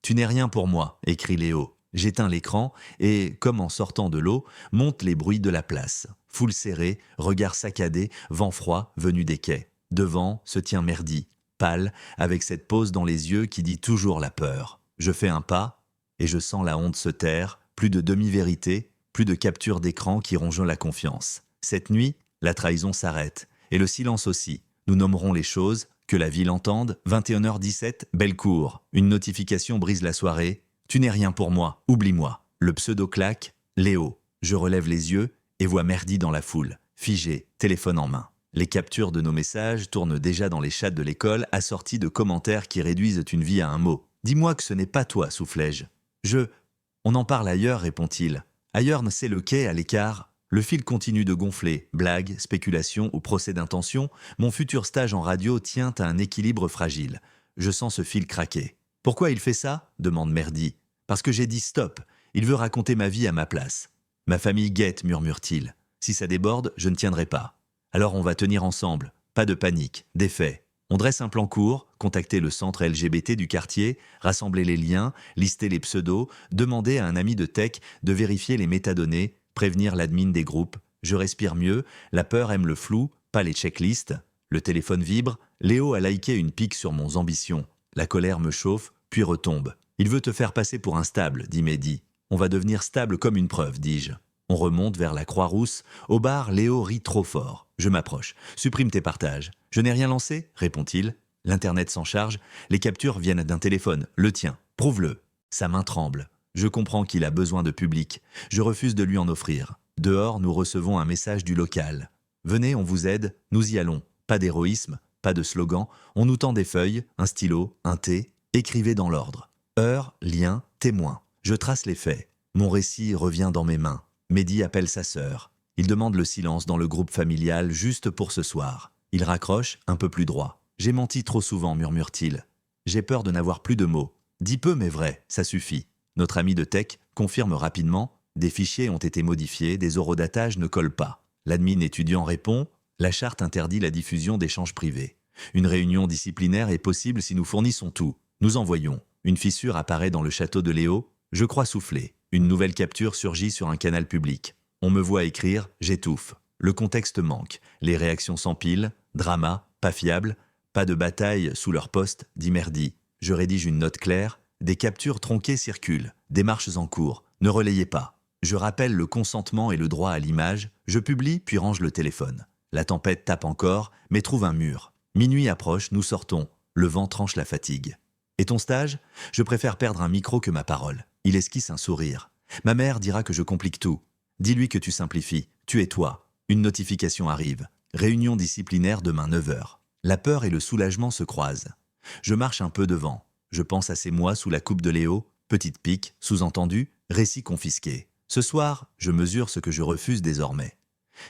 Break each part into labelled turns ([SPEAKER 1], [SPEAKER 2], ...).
[SPEAKER 1] Tu n'es rien pour moi, écrit Léo. J'éteins l'écran et, comme en sortant de l'eau, montent les bruits de la place. Foule serrée, regard saccadé, vent froid venu des quais. Devant se tient Merdi, pâle, avec cette pose dans les yeux qui dit toujours la peur. Je fais un pas et je sens la honte se taire, plus de demi-vérité, plus de capture d'écran qui rongent la confiance. Cette nuit, la trahison s'arrête, et le silence aussi. Nous nommerons les choses, que la ville entende, 21h17, Bellecour. Une notification brise la soirée. Tu n'es rien pour moi, oublie-moi. Le pseudo claque, Léo. Je relève les yeux et vois Merdi dans la foule, figé, téléphone en main. Les captures de nos messages tournent déjà dans les chats de l'école, assortis de commentaires qui réduisent une vie à un mot. Dis-moi que ce n'est pas toi, soufflai-je. On en parle ailleurs, répond-il. Ailleurs, c'est le quai à l'écart. Le fil continue de gonfler. Blagues, spéculations ou procès d'intention, mon futur stage en radio tient à un équilibre fragile. Je sens ce fil craquer. Pourquoi il fait ça demande Merdi. Parce que j'ai dit stop. Il veut raconter ma vie à ma place. Ma famille guette, murmure-t-il. Si ça déborde, je ne tiendrai pas. Alors on va tenir ensemble. Pas de panique, des faits. On dresse un plan court, contacter le centre LGBT du quartier, rassembler les liens, lister les pseudos, demander à un ami de tech de vérifier les métadonnées, prévenir l'admin des groupes. Je respire mieux, la peur aime le flou, pas les checklists. Le téléphone vibre, Léo a liké une pique sur mon ambition. La colère me chauffe, puis retombe. Il veut te faire passer pour instable, dit Mehdi. On va devenir stable comme une preuve, dis-je. On remonte vers la Croix-Rousse. Au bar, Léo rit trop fort. Je m'approche. Supprime tes partages. Je n'ai rien lancé, répond-il. L'internet s'en charge. Les captures viennent d'un téléphone. Le tien. Prouve-le. Sa main tremble. Je comprends qu'il a besoin de public. Je refuse de lui en offrir. Dehors, nous recevons un message du local. Venez, on vous aide. Nous y allons. Pas d'héroïsme, pas de slogan. On nous tend des feuilles, un stylo, un thé. Écrivez dans l'ordre. Heure, lien, témoin. Je trace les faits. Mon récit revient dans mes mains. Mehdi appelle sa sœur. Il demande le silence dans le groupe familial juste pour ce soir. Il raccroche, un peu plus droit. J'ai menti trop souvent, murmure-t-il. J'ai peur de n'avoir plus de mots. Dis peu mais vrai, ça suffit. Notre ami de tech confirme rapidement. Des fichiers ont été modifiés, des horodatages ne collent pas. L'admin étudiant répond. La charte interdit la diffusion d'échanges privés. Une réunion disciplinaire est possible si nous fournissons tout. Nous envoyons. Une fissure apparaît dans le château de Léo. Je crois souffler. Une nouvelle capture surgit sur un canal public. On me voit écrire, j'étouffe. Le contexte manque. Les réactions s'empilent. Drama, pas fiable. Pas de bataille sous leur poste, dit Merdi. Je rédige une note claire. Des captures tronquées circulent. Démarches en cours. Ne relayez pas. Je rappelle le consentement et le droit à l'image. Je publie puis range le téléphone. La tempête tape encore, mais trouve un mur. Minuit approche, nous sortons. Le vent tranche la fatigue. Et ton stage ? Je préfère perdre un micro que ma parole. Il esquisse un sourire. Ma mère dira que je complique tout. Dis-lui que tu simplifies. Tu es toi. Une notification arrive. Réunion disciplinaire demain 9h. La peur et le soulagement se croisent. Je marche un peu devant. Je pense à ces mois sous la coupe de Léo. Petite pique, sous-entendu, récit confisqué. Ce soir, je mesure ce que je refuse désormais.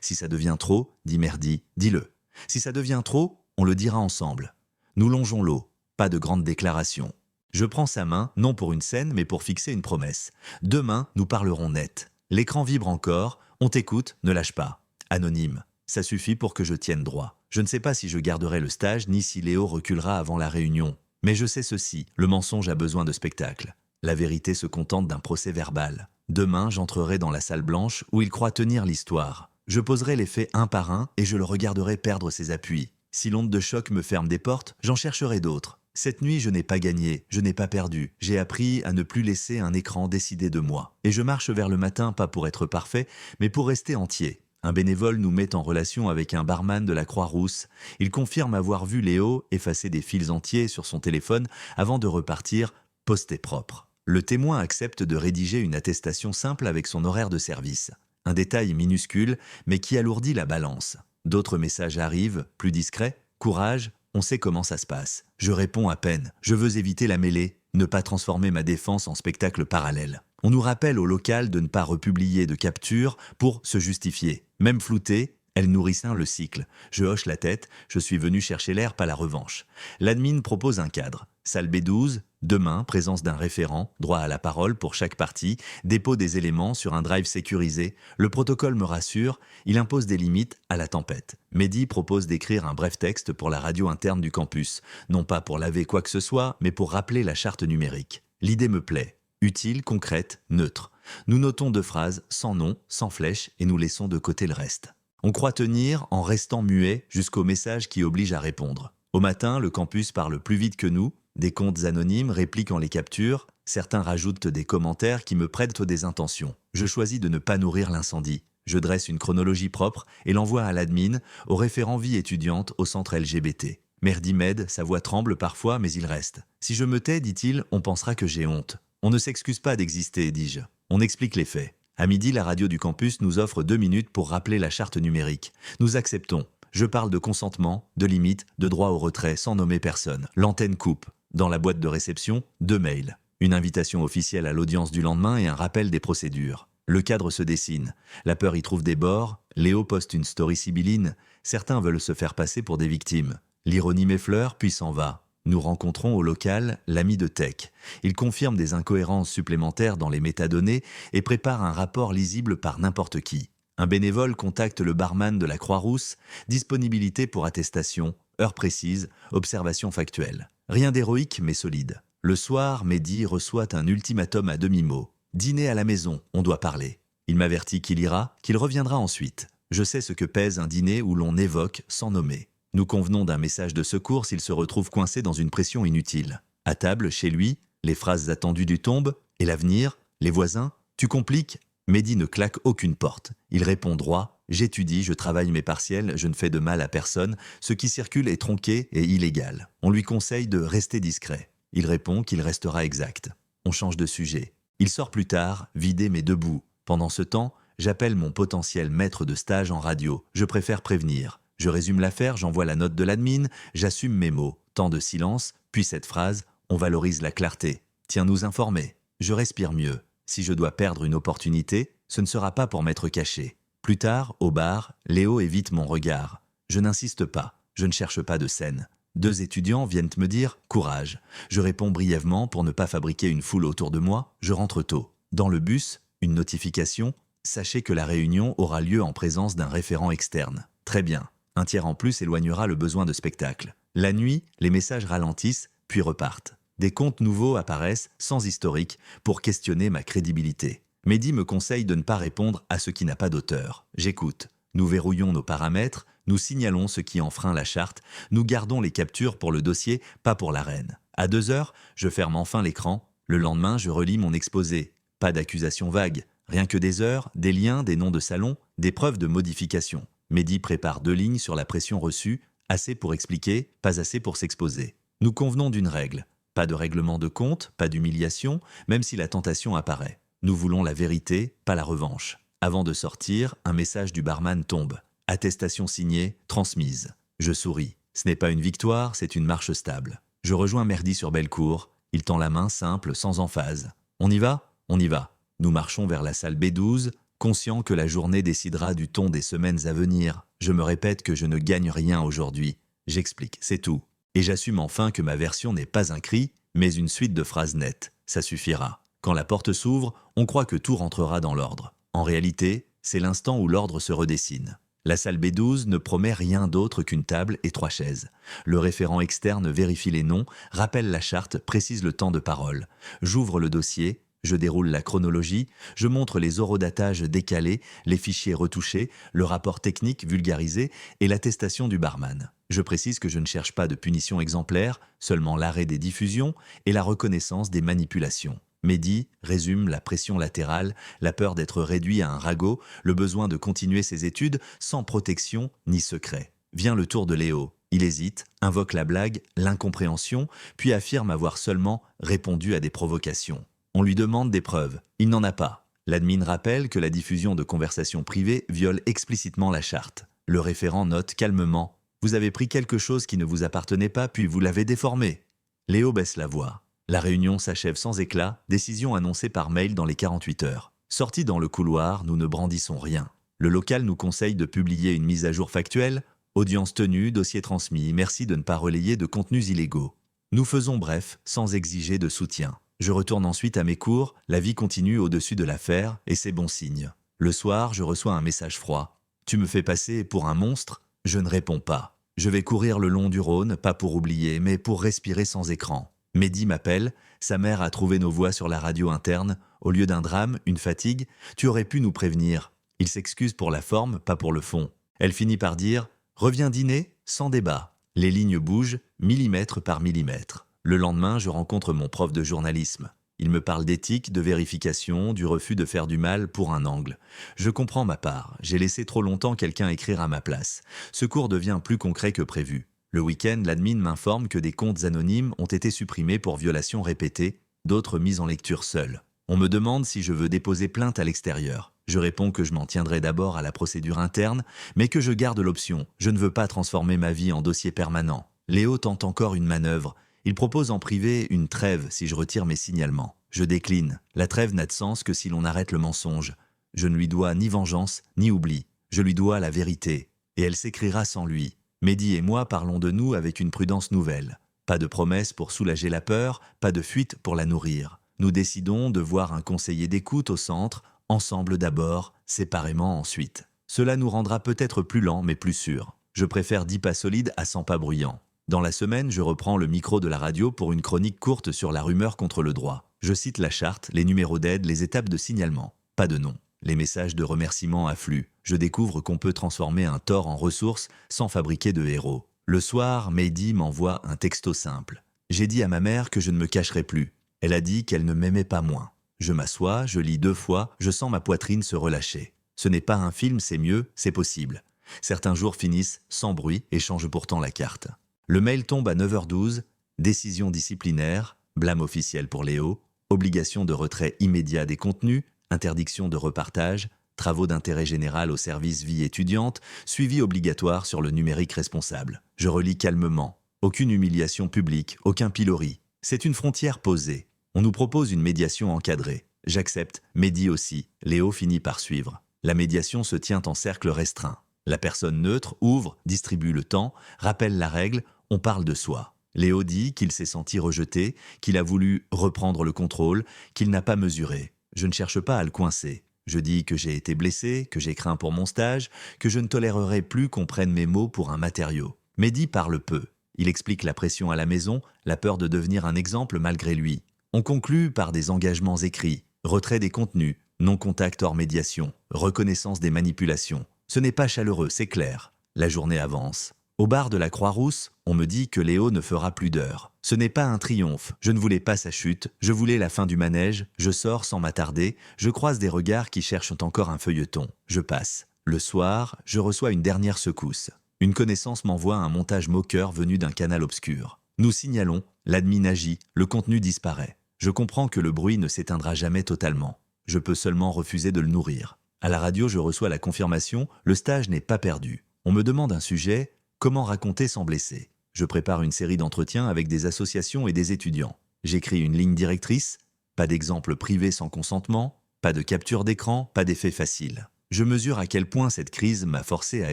[SPEAKER 1] Si ça devient trop, dit Merdi, dis-le. Si ça devient trop, on le dira ensemble. Nous longeons l'eau. Pas de grande déclaration. Je prends sa main, non pour une scène, mais pour fixer une promesse. Demain, nous parlerons net. L'écran vibre encore, on t'écoute, ne lâche pas. Anonyme. Ça suffit pour que je tienne droit. Je ne sais pas si je garderai le stage, ni si Léo reculera avant la réunion. Mais je sais ceci, le mensonge a besoin de spectacle. La vérité se contente d'un procès verbal. Demain, j'entrerai dans la salle blanche où il croit tenir l'histoire. Je poserai les faits un par un et je le regarderai perdre ses appuis. Si l'onde de choc me ferme des portes, j'en chercherai d'autres. Cette nuit, je n'ai pas gagné, je n'ai pas perdu. J'ai appris à ne plus laisser un écran décider de moi. Et je marche vers le matin, pas pour être parfait, mais pour rester entier. Un bénévole nous met en relation avec un barman de la Croix-Rousse. Il confirme avoir vu Léo effacer des fils entiers sur son téléphone avant de repartir posté propre. Le témoin accepte de rédiger une attestation simple avec son horaire de service. Un détail minuscule, mais qui alourdit la balance. D'autres messages arrivent, plus discrets. Courage, on sait comment ça se passe. Je réponds à peine. Je veux éviter la mêlée, ne pas transformer ma défense en spectacle parallèle. On nous rappelle au local de ne pas republier de capture pour se justifier. Même floutée, elle nourrissent le cycle. Je hoche la tête, je suis venu chercher l'air, pas la revanche. L'admin propose un cadre. Salle B12, demain, présence d'un référent, droit à la parole pour chaque partie, dépôt des éléments sur un drive sécurisé. Le protocole me rassure, il impose des limites à la tempête. Mehdi propose d'écrire un bref texte pour la radio interne du campus, non pas pour laver quoi que ce soit, mais pour rappeler la charte numérique. L'idée me plaît. Utile, concrète, neutre. Nous notons 2 phrases, sans nom, sans flèche, et nous laissons de côté le reste. On croit tenir en restant muet jusqu'au message qui oblige à répondre. Au matin, le campus parle plus vite que nous, des comptes anonymes répliquent en les captures, certains rajoutent des commentaires qui me prêtent des intentions. Je choisis de ne pas nourrir l'incendie. Je dresse une chronologie propre et l'envoie à l'admin, au référent vie étudiante au centre LGBT. Merdi m'aide, sa voix tremble parfois, mais il reste. Si je me tais, dit-il, on pensera que j'ai honte. On ne s'excuse pas d'exister, dis-je. On explique les faits. À midi, la radio du campus nous offre 2 minutes pour rappeler la charte numérique. Nous acceptons. Je parle de consentement, de limites, de droit au retrait, sans nommer personne. L'antenne coupe. Dans la boîte de réception, 2 mails. Une invitation officielle à l'audience du lendemain et un rappel des procédures. Le cadre se dessine. La peur y trouve des bords. Léo poste une story sibylline. Certains veulent se faire passer pour des victimes. L'ironie m'effleure, puis s'en va. Nous rencontrons au local l'ami de Tech. Il confirme des incohérences supplémentaires dans les métadonnées et prépare un rapport lisible par n'importe qui. Un bénévole contacte le barman de la Croix-Rousse, disponibilité pour attestation, heure précise, observation factuelle. Rien d'héroïque mais solide. Le soir, Mehdi reçoit un ultimatum à demi-mot. Dîner à la maison, on doit parler. Il m'avertit qu'il ira, qu'il reviendra ensuite. Je sais ce que pèse un dîner où l'on évoque sans nommer. Nous convenons d'un message de secours s'il se retrouve coincé dans une pression inutile. À table, chez lui, les phrases attendues du tombent. Et l'avenir? Les voisins? Tu compliques? Mehdi ne claque aucune porte. Il répond droit. J'étudie, je travaille mes partiels, je ne fais de mal à personne. Ce qui circule est tronqué et illégal. On lui conseille de rester discret. Il répond qu'il restera exact. On change de sujet. Il sort plus tard, vidé mais debout. Pendant ce temps, j'appelle mon potentiel maître de stage en radio. Je préfère prévenir. Je résume l'affaire, j'envoie la note de l'admin, j'assume mes mots. Temps de silence, puis cette phrase, on valorise la clarté. Tiens-nous informer. Je respire mieux. Si je dois perdre une opportunité, ce ne sera pas pour m'être caché. Plus tard, au bar, Léo évite mon regard. Je n'insiste pas, je ne cherche pas de scène. 2 étudiants viennent me dire « courage ». Je réponds brièvement pour ne pas fabriquer une foule autour de moi, je rentre tôt. Dans le bus, une notification, sachez que la réunion aura lieu en présence d'un référent externe. Très bien. Un tiers en plus éloignera le besoin de spectacle. La nuit, les messages ralentissent, puis repartent. Des comptes nouveaux apparaissent, sans historique, pour questionner ma crédibilité. Mehdi me conseille de ne pas répondre à ce qui n'a pas d'auteur. J'écoute. Nous verrouillons nos paramètres, nous signalons ce qui enfreint la charte, nous gardons les captures pour le dossier, pas pour l'arène. À 2 heures, je ferme enfin l'écran. Le lendemain, je relis mon exposé. Pas d'accusations vagues, rien que des heures, des liens, des noms de salons, des preuves de modification. Mehdi prépare 2 lignes sur la pression reçue, assez pour expliquer, pas assez pour s'exposer. Nous convenons d'une règle. Pas de règlement de compte, pas d'humiliation, même si la tentation apparaît. Nous voulons la vérité, pas la revanche. Avant de sortir, un message du barman tombe. Attestation signée, transmise. Je souris. Ce n'est pas une victoire, c'est une marche stable. Je rejoins Merdi sur Bellecour. Il tend la main simple, sans emphase. On y va? On y va. Nous marchons vers la salle B12, conscient que la journée décidera du ton des semaines à venir. Je me répète que je ne gagne rien aujourd'hui. J'explique, c'est tout. Et j'assume enfin que ma version n'est pas un cri, mais une suite de phrases nettes. Ça suffira. Quand la porte s'ouvre, on croit que tout rentrera dans l'ordre. En réalité, c'est l'instant où l'ordre se redessine. La salle B12 ne promet rien d'autre qu'une table et 3 chaises. Le référent externe vérifie les noms, rappelle la charte, précise le temps de parole. J'ouvre le dossier, je déroule la chronologie, je montre les horodatages décalés, les fichiers retouchés, le rapport technique vulgarisé et l'attestation du barman. Je précise que je ne cherche pas de punition exemplaire, seulement l'arrêt des diffusions et la reconnaissance des manipulations. Mehdi résume la pression latérale, la peur d'être réduit à un ragot, le besoin de continuer ses études sans protection ni secret. Vient le tour de Léo. Il hésite, invoque la blague, l'incompréhension, puis affirme avoir seulement répondu à des provocations. On lui demande des preuves. Il n'en a pas. L'admin rappelle que la diffusion de conversations privées viole explicitement la charte. Le référent note calmement « Vous avez pris quelque chose qui ne vous appartenait pas, puis vous l'avez déformé ». Léo baisse la voix. La réunion s'achève sans éclat, décision annoncée par mail dans les 48 heures. Sortis dans le couloir, nous ne brandissons rien. Le local nous conseille de publier une mise à jour factuelle. Audience tenue, dossier transmis, merci de ne pas relayer de contenus illégaux. Nous faisons bref, sans exiger de soutien. Je retourne ensuite à mes cours, la vie continue au-dessus de l'affaire, et c'est bon signe. Le soir, je reçois un message froid. Tu me fais passer pour un monstre? Je ne réponds pas. Je vais courir le long du Rhône, pas pour oublier, mais pour respirer sans écran. Mehdi m'appelle, sa mère a trouvé nos voix sur la radio interne. Au lieu d'un drame, une fatigue, tu aurais pu nous prévenir. Il s'excuse pour la forme, pas pour le fond. Elle finit par dire « Reviens dîner ?» sans débat. Les lignes bougent, millimètre par millimètre. Le lendemain, je rencontre mon prof de journalisme. Il me parle d'éthique, de vérification, du refus de faire du mal pour un angle. Je comprends ma part. J'ai laissé trop longtemps quelqu'un écrire à ma place. Ce cours devient plus concret que prévu. Le week-end, l'admin m'informe que des comptes anonymes ont été supprimés pour violations répétées, d'autres mis en lecture seuls. On me demande si je veux déposer plainte à l'extérieur. Je réponds que je m'en tiendrai d'abord à la procédure interne, mais que je garde l'option. Je ne veux pas transformer ma vie en dossier permanent. Léo tente encore une manœuvre. Il propose en privé une trêve si je retire mes signalements. Je décline. La trêve n'a de sens que si l'on arrête le mensonge. Je ne lui dois ni vengeance, ni oubli. Je lui dois la vérité. Et elle s'écrira sans lui. Mehdi et moi parlons de nous avec une prudence nouvelle. Pas de promesses pour soulager la peur, pas de fuite pour la nourrir. Nous décidons de voir un conseiller d'écoute au centre, ensemble d'abord, séparément ensuite. Cela nous rendra peut-être plus lents mais plus sûrs. Je préfère 10 pas solides à 100 pas bruyants. Dans la semaine, je reprends le micro de la radio pour une chronique courte sur la rumeur contre le droit. Je cite la charte, les numéros d'aide, les étapes de signalement. Pas de nom. Les messages de remerciement affluent. Je découvre qu'on peut transformer un tort en ressource sans fabriquer de héros. Le soir, Mehdi m'envoie un texto simple. J'ai dit à ma mère que je ne me cacherai plus. Elle a dit qu'elle ne m'aimait pas moins. Je m'assois, je lis 2 fois, je sens ma poitrine se relâcher. Ce n'est pas un film, c'est mieux, c'est possible. Certains jours finissent sans bruit et changent pourtant la carte. Le mail tombe à 9h12, décision disciplinaire, blâme officiel pour Léo, obligation de retrait immédiat des contenus, interdiction de repartage, travaux d'intérêt général au service vie étudiante, suivi obligatoire sur le numérique responsable. Je relis calmement. Aucune humiliation publique, aucun pilori. C'est une frontière posée. On nous propose une médiation encadrée. J'accepte, Mehdi aussi. Léo finit par suivre. La médiation se tient en cercle restreint. La personne neutre ouvre, distribue le temps, rappelle la règle, on parle de soi. Léo dit qu'il s'est senti rejeté, qu'il a voulu reprendre le contrôle, qu'il n'a pas mesuré. Je ne cherche pas à le coincer. Je dis que j'ai été blessé, que j'ai craint pour mon stage, que je ne tolérerai plus qu'on prenne mes mots pour un matériau. Mehdi parle peu. Il explique la pression à la maison, la peur de devenir un exemple malgré lui. On conclut par des engagements écrits, retrait des contenus, non-contact hors médiation, reconnaissance des manipulations. Ce n'est pas chaleureux, c'est clair. La journée avance. Au bar de la Croix-Rousse, on me dit que Léo ne fera plus d'heures. Ce n'est pas un triomphe, je ne voulais pas sa chute, je voulais la fin du manège, je sors sans m'attarder, je croise des regards qui cherchent encore un feuilleton. Je passe. Le soir, je reçois une dernière secousse. Une connaissance m'envoie un montage moqueur venu d'un canal obscur. Nous signalons, l'admin agit, le contenu disparaît. Je comprends que le bruit ne s'éteindra jamais totalement. Je peux seulement refuser de le nourrir. À la radio, je reçois la confirmation, le stage n'est pas perdu. On me demande un sujet, comment raconter sans blesser. Je prépare une série d'entretiens avec des associations et des étudiants. J'écris une ligne directrice, pas d'exemple privé sans consentement, pas de capture d'écran, pas d'effet facile. Je mesure à quel point cette crise m'a forcé à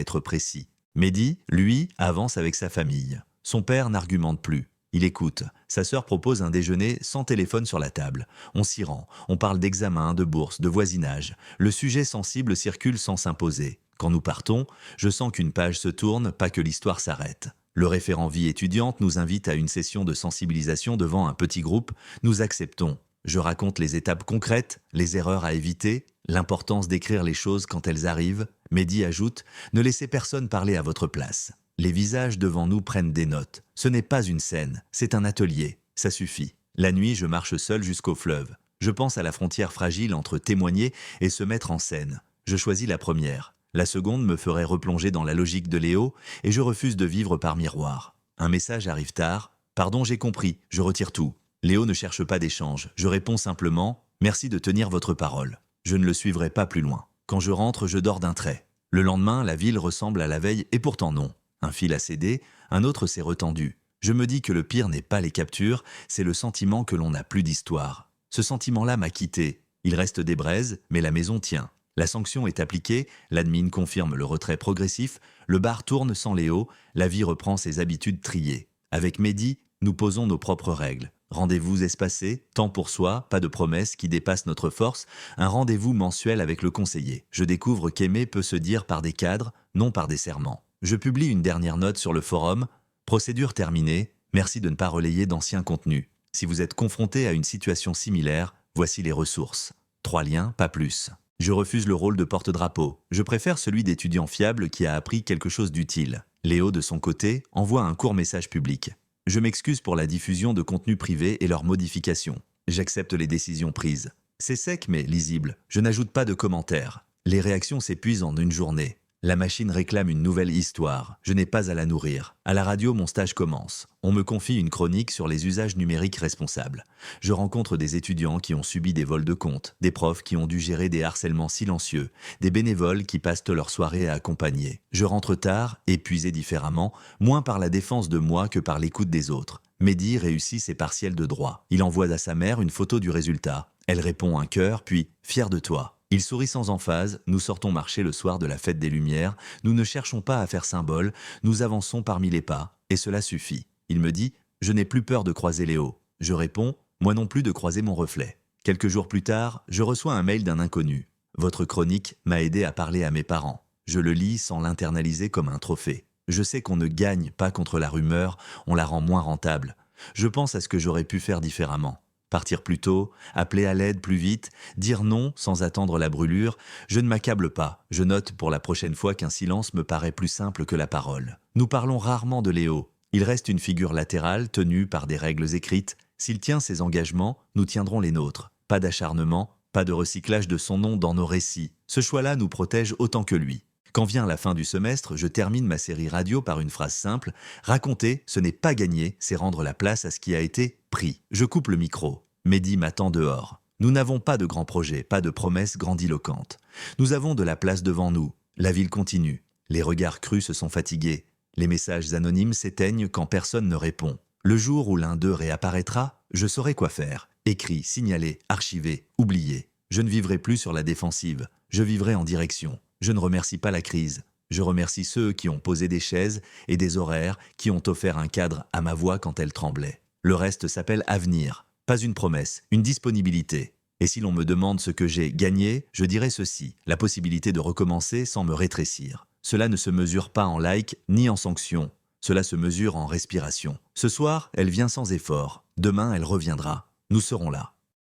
[SPEAKER 1] être précis. Mehdi, lui, avance avec sa famille. Son père n'argumente plus. Il écoute. Sa sœur propose un déjeuner sans téléphone sur la table. On s'y rend. On parle d'examen, de bourse, de voisinage. Le sujet sensible circule sans s'imposer. Quand nous partons, je sens qu'une page se tourne, pas que l'histoire s'arrête. Le référent vie étudiante nous invite à une session de sensibilisation devant un petit groupe. Nous acceptons. Je raconte les étapes concrètes, les erreurs à éviter, l'importance d'écrire les choses quand elles arrivent. Mehdi ajoute « Ne laissez personne parler à votre place ». Les visages devant nous prennent des notes. Ce n'est pas une scène, c'est un atelier. Ça suffit. La nuit, je marche seul jusqu'au fleuve. Je pense à la frontière fragile entre témoigner et se mettre en scène. Je choisis la première. La seconde me ferait replonger dans la logique de Léo et je refuse de vivre par miroir. Un message arrive tard. « Pardon, j'ai compris, je retire tout ». Léo ne cherche pas d'échange. Je réponds simplement « Merci de tenir votre parole ». Je ne le suivrai pas plus loin. Quand je rentre, je dors d'un trait. Le lendemain, la ville ressemble à la veille et pourtant non. Un fil a cédé, un autre s'est retendu. Je me dis que le pire n'est pas les captures, c'est le sentiment que l'on n'a plus d'histoire. Ce sentiment-là m'a quitté. Il reste des braises, mais la maison tient. La sanction est appliquée, l'admin confirme le retrait progressif, le bar tourne sans Léo, la vie reprend ses habitudes triées. Avec Mehdi, nous posons nos propres règles. Rendez-vous espacés, temps pour soi, pas de promesses qui dépassent notre force, un rendez-vous mensuel avec le conseiller. Je découvre qu'aimer peut se dire par des cadres, non par des serments. Je publie une dernière note sur le forum. Procédure terminée. Merci de ne pas relayer d'anciens contenus. Si vous êtes confronté à une situation similaire, voici les ressources. 3 liens, pas plus. Je refuse le rôle de porte-drapeau. Je préfère celui d'étudiant fiable qui a appris quelque chose d'utile. Léo, de son côté, envoie un court message public. Je m'excuse pour la diffusion de contenus privés et leur modification. J'accepte les décisions prises. C'est sec mais lisible. Je n'ajoute pas de commentaires. Les réactions s'épuisent en une journée. La machine réclame une nouvelle histoire. Je n'ai pas à la nourrir. À la radio, mon stage commence. On me confie une chronique sur les usages numériques responsables. Je rencontre des étudiants qui ont subi des vols de comptes, des profs qui ont dû gérer des harcèlements silencieux, des bénévoles qui passent leur soirée à accompagner. Je rentre tard, épuisé différemment, moins par la défense de moi que par l'écoute des autres. Mehdi réussit ses partiels de droit. Il envoie à sa mère une photo du résultat. Elle répond un cœur, puis « fier de toi ». Il sourit sans emphase, nous sortons marcher le soir de la fête des Lumières, nous ne cherchons pas à faire symbole, nous avançons parmi les pas, et cela suffit. Il me dit « Je n'ai plus peur de croiser Léo ». Je réponds « Moi non plus de croiser mon reflet ». Quelques jours plus tard, je reçois un mail d'un inconnu. « Votre chronique m'a aidé à parler à mes parents ». Je le lis sans l'internaliser comme un trophée. Je sais qu'on ne gagne pas contre la rumeur, on la rend moins rentable. Je pense à ce que j'aurais pu faire différemment. Partir plus tôt, appeler à l'aide plus vite, dire non sans attendre la brûlure, je ne m'accable pas. Je note pour la prochaine fois qu'un silence me paraît plus simple que la parole. Nous parlons rarement de Léo. Il reste une figure latérale tenue par des règles écrites. S'il tient ses engagements, nous tiendrons les nôtres. Pas d'acharnement, pas de recyclage de son nom dans nos récits. Ce choix-là nous protège autant que lui. Quand vient la fin du semestre, je termine ma série radio par une phrase simple. Raconter, ce n'est pas gagner, c'est rendre la place à ce qui a été pris. Je coupe le micro. Mehdi m'attend dehors. Nous n'avons pas de grands projets, pas de promesses grandiloquentes. Nous avons de la place devant nous. La ville continue. Les regards crus se sont fatigués. Les messages anonymes s'éteignent quand personne ne répond. Le jour où l'un d'eux réapparaîtra, je saurai quoi faire. Écrit, signalé, archivé, oublié. Je ne vivrai plus sur la défensive. Je vivrai en direction. Je ne remercie pas la crise. Je remercie ceux qui ont posé des chaises et des horaires, qui ont offert un cadre à ma voix quand elle tremblait. Le reste s'appelle avenir. Pas une promesse, une disponibilité. Et si l'on me demande ce que j'ai gagné, je dirais ceci, la possibilité de recommencer sans me rétrécir. Cela ne se mesure pas en like ni en sanction. Cela se mesure en respiration. Ce soir, elle vient sans effort. Demain, elle reviendra. Nous serons là.